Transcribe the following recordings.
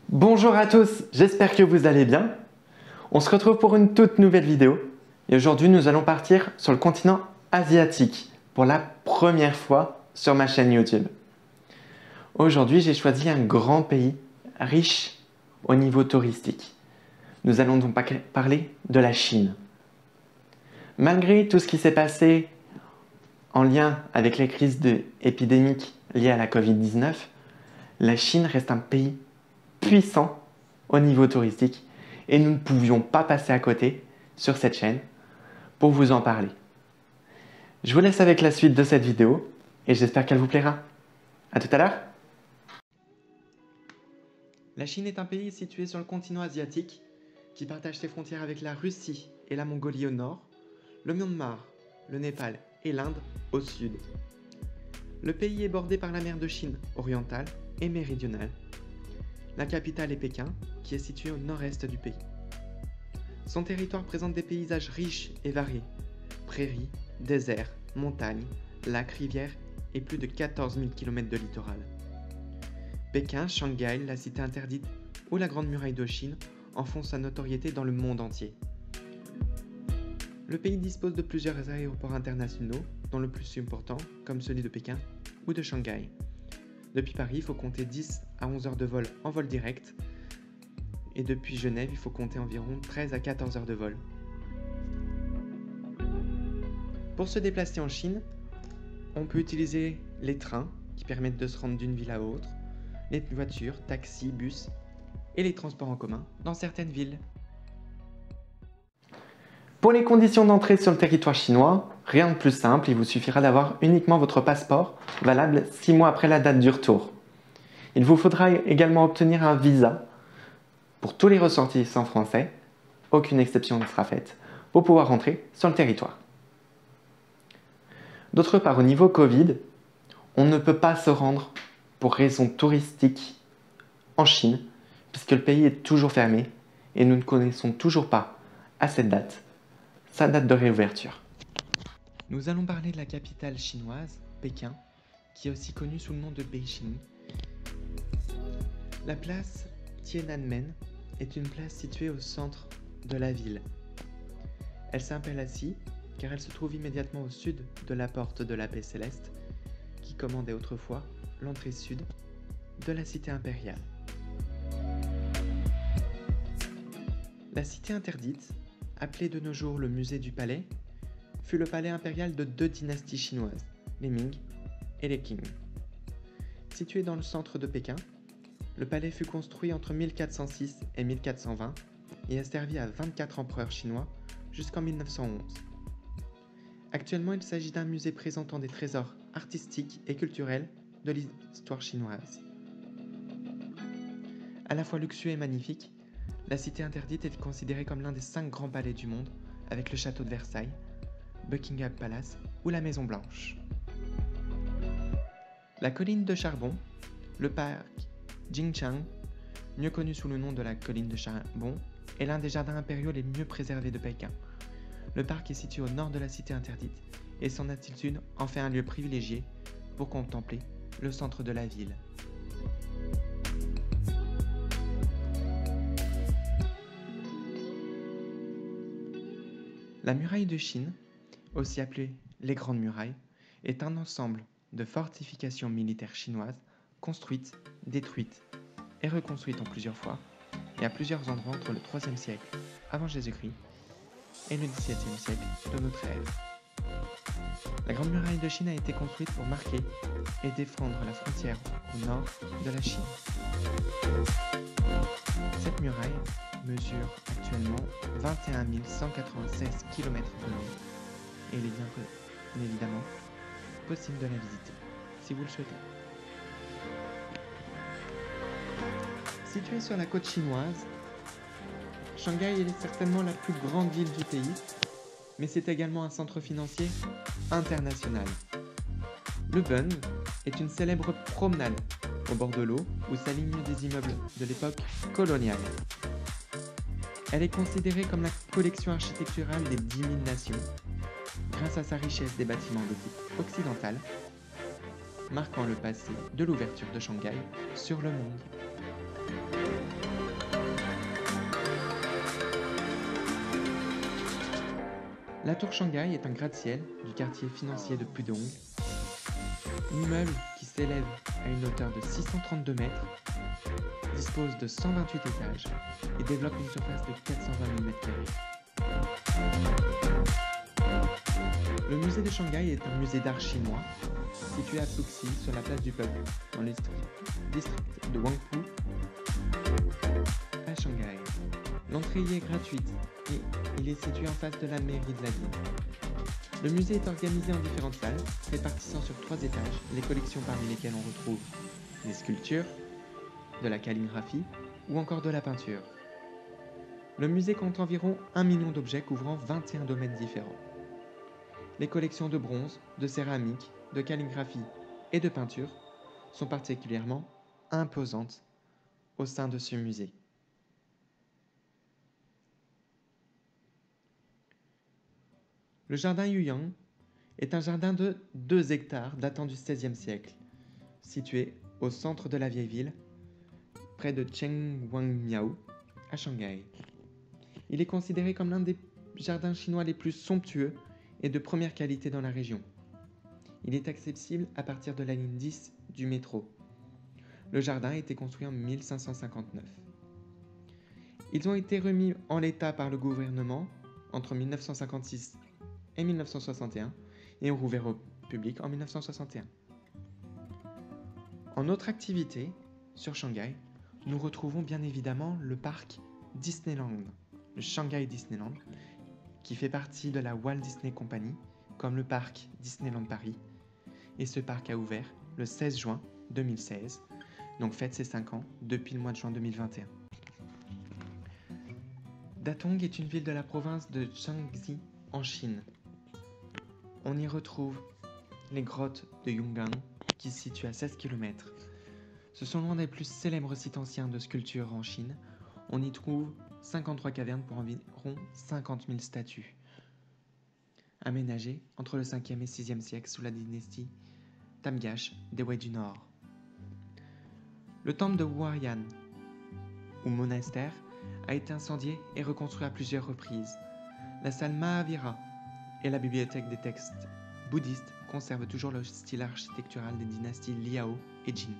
Bonjour à tous, j'espère que vous allez bien. On se retrouve pour une toute nouvelle vidéo et aujourd'hui nous allons partir sur le continent asiatique pour la première fois sur ma chaîne YouTube. Aujourd'hui j'ai choisi un grand pays riche au niveau touristique. Nous allons donc parler de la Chine. Malgré tout ce qui s'est passé en lien avec les crises épidémiques liées à la Covid-19, la Chine reste un pays puissant au niveau touristique et nous ne pouvions pas passer à côté sur cette chaîne pour vous en parler. Je vous laisse avec la suite de cette vidéo et j'espère qu'elle vous plaira. À tout à l'heure. La Chine est un pays situé sur le continent asiatique qui partage ses frontières avec la Russie et la Mongolie au nord, le Myanmar, le Népal et l'Inde au sud. Le pays est bordé par la mer de Chine orientale et méridionale. La capitale est Pékin, qui est située au nord-est du pays. Son territoire présente des paysages riches et variés. Prairies, déserts, montagnes, lacs, rivières et plus de 14 000 km de littoral. Pékin, Shanghai, la cité interdite ou la Grande Muraille de Chine en font sa notoriété dans le monde entier. Le pays dispose de plusieurs aéroports internationaux, dont le plus important, comme celui de Pékin ou de Shanghai. Depuis Paris, il faut compter 10 à 11 heures de vol en vol direct. Et depuis Genève, il faut compter environ 13 à 14 heures de vol. Pour se déplacer en Chine, on peut utiliser les trains qui permettent de se rendre d'une ville à l'autre, les voitures, taxis, bus et les transports en commun dans certaines villes. Pour les conditions d'entrée sur le territoire chinois, rien de plus simple, il vous suffira d'avoir uniquement votre passeport valable 6 mois après la date du retour. Il vous faudra également obtenir un visa pour tous les ressortissants français, aucune exception ne sera faite, pour pouvoir rentrer sur le territoire. D'autre part, au niveau Covid, on ne peut pas se rendre pour raisons touristiques en Chine, puisque le pays est toujours fermé et nous ne connaissons toujours pas, à cette date, sa date de réouverture. Nous allons parler de la capitale chinoise, Pékin, qui est aussi connue sous le nom de Beijing. La place Tiananmen est une place située au centre de la ville. Elle s'appelle ainsi car elle se trouve immédiatement au sud de la porte de la paix céleste, qui commandait autrefois l'entrée sud de la cité impériale. La cité interdite, appelée de nos jours le musée du palais, fut le palais impérial de 2 dynasties chinoises, les Ming et les Qing. Situé dans le centre de Pékin, le palais fut construit entre 1406 et 1420 et a servi à 24 empereurs chinois jusqu'en 1911. Actuellement, il s'agit d'un musée présentant des trésors artistiques et culturels de l'histoire chinoise. À la fois luxueux et magnifique, la cité interdite est considérée comme l'un des 5 grands palais du monde, avec le château de Versailles, Buckingham Palace ou la Maison Blanche. La colline de charbon, le parc Jingchang, mieux connu sous le nom de la colline de charbon, est l'un des jardins impériaux les mieux préservés de Pékin. Le parc est situé au nord de la cité interdite et son altitude en fait un lieu privilégié pour contempler le centre de la ville. La muraille de Chine, aussi appelée les Grandes Murailles, est un ensemble de fortifications militaires chinoises construites, détruites et reconstruites en plusieurs fois et à plusieurs endroits entre le 3e siècle avant Jésus-Christ et le 17e siècle de notre ère. La Grande Muraille de Chine a été construite pour marquer et défendre la frontière au nord de la Chine. Cette muraille mesure actuellement 21 196 km de long et il est bien évidemment possible de la visiter si vous le souhaitez. Située sur la côte chinoise, Shanghai est certainement la plus grande ville du pays, mais c'est également un centre financier international. Le Bund est une célèbre promenade au bord de l'eau où s'alignent des immeubles de l'époque coloniale. Elle est considérée comme la collection architecturale des 10 000 nations, grâce à sa richesse des bâtiments de type occidental, marquant le passé de l'ouverture de Shanghai sur le monde. La tour Shanghai est un gratte-ciel du quartier financier de Pudong, immeuble qui s'élève à une hauteur de 632 mètres, dispose de 128 étages et développe une surface de 420 000 m². Le musée de Shanghai est un musée d'art chinois situé à Puxi sur la place du peuple dans le district de Wangpu à Shanghai. L'entrée y est gratuite et il est situé en face de la mairie de la ville. Le musée est organisé en différentes salles, répartissant sur 3 étages les collections parmi lesquelles on retrouve des sculptures, de la calligraphie ou encore de la peinture. Le musée compte environ 1 million d'objets couvrant 21 domaines différents. Les collections de bronze, de céramique, de calligraphie et de peinture sont particulièrement imposantes au sein de ce musée. Le jardin Yuyang est un jardin de 2 hectares datant du XVIe siècle, situé au centre de la vieille ville, près de Chengguangmiao, à Shanghai. Il est considéré comme l'un des jardins chinois les plus somptueux et de première qualité dans la région. Il est accessible à partir de la ligne 10 du métro. Le jardin a été construit en 1559. Ils ont été remis en l'état par le gouvernement entre 1956 et 1961 et ont rouvert au public en 1961. En autre activité, sur Shanghai, nous retrouvons bien évidemment le parc Disneyland, le Shanghai Disneyland, qui fait partie de la Walt Disney Company, comme le parc Disneyland Paris. Et ce parc a ouvert le 16 juin 2016, donc fête ses 5 ans depuis le mois de juin 2021. Datong est une ville de la province de Shaanxi en Chine. On y retrouve les grottes de Yungang qui se situent à 16 km. Ce sont l'un des plus célèbres sites anciens de sculpture en Chine. On y trouve 53 cavernes pour environ 50 000 statues, aménagées entre le 5e et 6e siècle sous la dynastie Tamgash des Wei du Nord. Le temple de Huaiyan, ou monastère, a été incendié et reconstruit à plusieurs reprises. La salle Mahavira et la bibliothèque des textes bouddhistes conservent toujours le style architectural des dynasties Liao et Jin.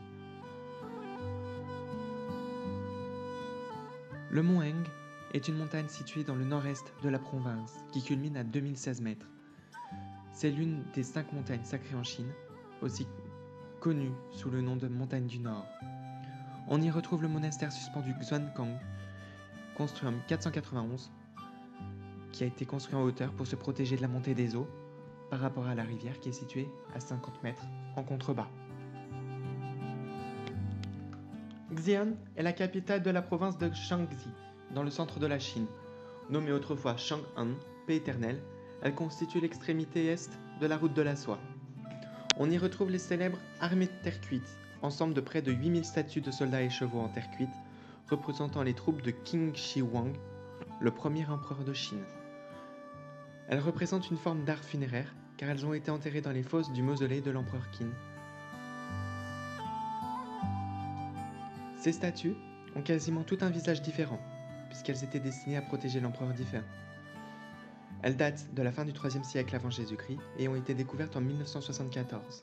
Le mont Heng est une montagne située dans le nord-est de la province qui culmine à 2016 mètres. C'est l'une des 5 montagnes sacrées en Chine, aussi connue sous le nom de montagne du Nord. On y retrouve le monastère suspendu Xuankang, construit en 491, qui a été construit en hauteur pour se protéger de la montée des eaux par rapport à la rivière qui est située à 50 mètres en contrebas. Xi'an est la capitale de la province de Shaanxi, dans le centre de la Chine. Nommée autrefois Chang'an, paix éternelle, elle constitue l'extrémité est de la route de la soie. On y retrouve les célèbres armées de terre cuite, ensemble de près de 8000 statues de soldats et chevaux en terre cuite, représentant les troupes de Qin Shi Huang, le premier empereur de Chine. Elles représentent une forme d'art funéraire, car elles ont été enterrées dans les fosses du mausolée de l'empereur Qin. Ces statues ont quasiment tout un visage différent, puisqu'elles étaient destinées à protéger l'empereur défunt. Elles datent de la fin du IIIe siècle avant Jésus-Christ et ont été découvertes en 1974.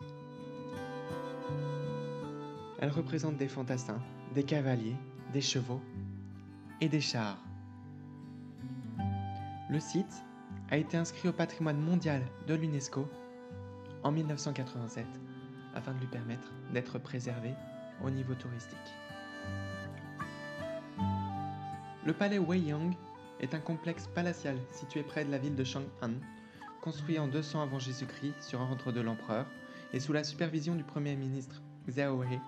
Elles représentent des fantassins, des cavaliers, des chevaux et des chars. Le site a été inscrit au patrimoine mondial de l'UNESCO en 1987 afin de lui permettre d'être préservé au niveau touristique. Le palais Weiyang est un complexe palatial situé près de la ville de Chang'an, construit en 200 avant Jésus-Christ sur ordre de l'empereur et sous la supervision du premier ministre Xiao He.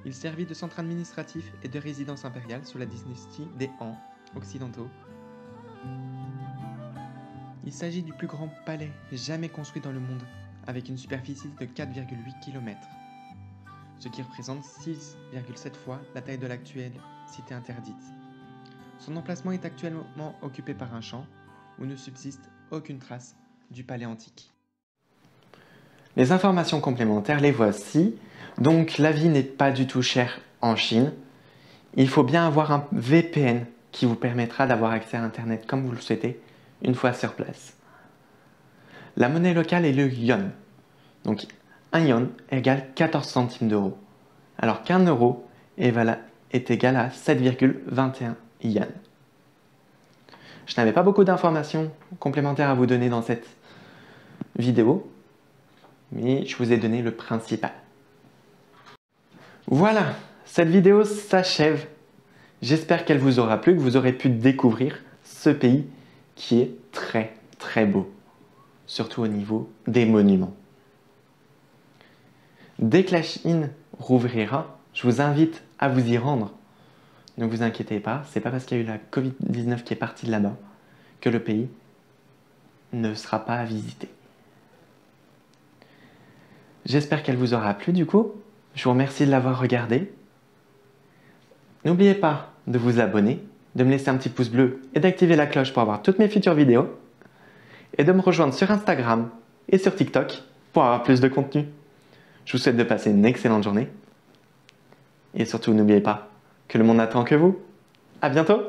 Il servit de centre administratif et de résidence impériale sous la dynastie des Han occidentaux. Il s'agit du plus grand palais jamais construit dans le monde, avec une superficie de 4,8 km, ce qui représente 6,7 fois la taille de l'actuelle cité interdite. Son emplacement est actuellement occupé par un champ où ne subsiste aucune trace du palais antique. Les informations complémentaires, les voici. Donc la vie n'est pas du tout chère en Chine. Il faut bien avoir un VPN qui vous permettra d'avoir accès à Internet comme vous le souhaitez une fois sur place. La monnaie locale est le yuan. Donc un yuan égale 14 centimes d'euros, alors qu'un euro est égal à 7,21 yuan. Je n'avais pas beaucoup d'informations complémentaires à vous donner dans cette vidéo, mais je vous ai donné le principal. Voilà, cette vidéo s'achève. J'espère qu'elle vous aura plu, que vous aurez pu découvrir ce pays qui est très très beau, surtout au niveau des monuments. Dès que la Chine rouvrira, je vous invite à vous y rendre. Ne vous inquiétez pas, c'est pas parce qu'il y a eu la Covid-19 qui est partie de là-bas que le pays ne sera pas à visiter. J'espère qu'elle vous aura plu du coup. Je vous remercie de l'avoir regardé. N'oubliez pas de vous abonner, de me laisser un petit pouce bleu et d'activer la cloche pour avoir toutes mes futures vidéos. Et de me rejoindre sur Instagram et sur TikTok pour avoir plus de contenu. Je vous souhaite de passer une excellente journée. Et surtout, n'oubliez pas que le monde n'attend que vous. À bientôt!